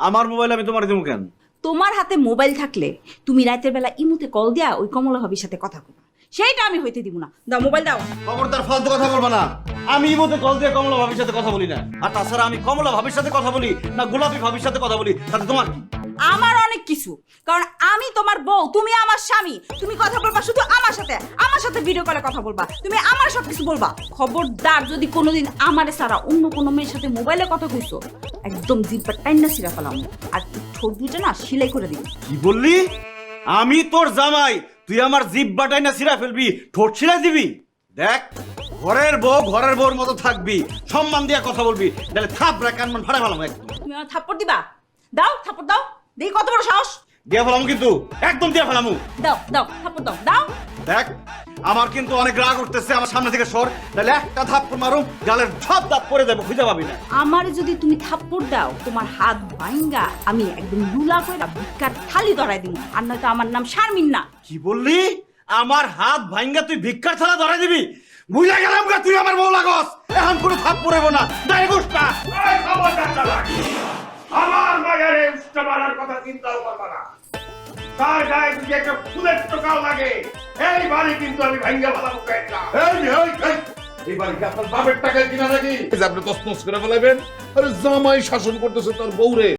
আমার মোবাইল আমি তোমার দেবো কেন? তোমার হাতে মোবাইল থাকলে তুমি রাতের বেলা ইমুতে কল দিয়া ওই কমলা ভাবির সাথে কথা কইবা, সেইটা আমি হইতে দিব না। দাও মোবাইল দাও। খবরদার ফালতু কথা বলবা না। আমি ইমোতে কল দিয়ে কমলা ভাবির সাথে কথা বলি না। আর তাছাড়া আমি কমলা ভাবির সাথে কথা বলি না গোলাপি ভাবির সাথে কথা বলি, তাতে তোমার কি? আমার অনেক কিছু, কারণ আমি তোমার বউ, তুমি আমার স্বামী। তুমি কথা বলবা শুধু আমার সাথে ভিডিও কলে কথা বলবা, তুমি আমার সব কিছু বলবা। খবরদার যদি কোনোদিন আমারে ছাড়া অন্য কোনো মেয়ের সাথে মোবাইলে কথা কইছো, একদম জিব্বা টাইনা ছিঁড়া ফেলাম, আর ঠোঁট দুইটা না সেলাই করে দিবি। কি বললি? আমি তোর জামাই, তুই আমার জিব্বাটাই না ছিঁড়া ফেলবি, ঠোঁট ছিঁড়া দিবি? দেখ, ঘরের বউর মতো থাকবি, সম্মান দিয়া কথা বলবি, তাহলে থাপড়া কানমান ফাড়া ফেলাম একদম। তুমি আমার থাপ্পড় দিবা? দাও থাপ্পড় দাও, দেখি কত বড় সাহস। দিয়া ফেলাম কিন্তু, একদম দিয়া ফেলামু। দাও দাও থাপ্পড় দাও, দাও। দেখ, আমার কিন্তু অনেক রাগ উঠতেছে, আমার সামনে থেকে সর, তাহলে একটা থাপ্পড় মারুম, গালের সব দাঁত পড়ে যাবো, খুঁজে পাবি না। আমারে যদি তুমি থাপ্পড় দাও, তোমার হাত ভাঙ্গা আমি একদম লুলা কইরা ভিক্ষার থালি ধরাই দিব, আর নয়তো আমার নাম শারমিন না। কি বললি? আমার হাত ভাঙ্গা তুই ভিক্ষার থালা ধরাই দিবি? বুঝা গেলাম গা, তুই আমার বউ লাগস, এখন কোনো থাপ পড়েব না, দায় গোষ্ঠা। আমার মায়ের উষ্টা মারার কথা চিন্তাও করবা না। তার গায়ে যদি একটা ফুলের টোকাও লাগে, এই বাড়ি কিন্তু আমি ভাঙ্গা ভালাবো কয়েকটা। এই বাড়ি কি আপনার বাপের টাকায় কিনা নাকি? আপনি তসমস করে ফেলাবেন। আরে জামাই শাসন করতেছে তার বউরে।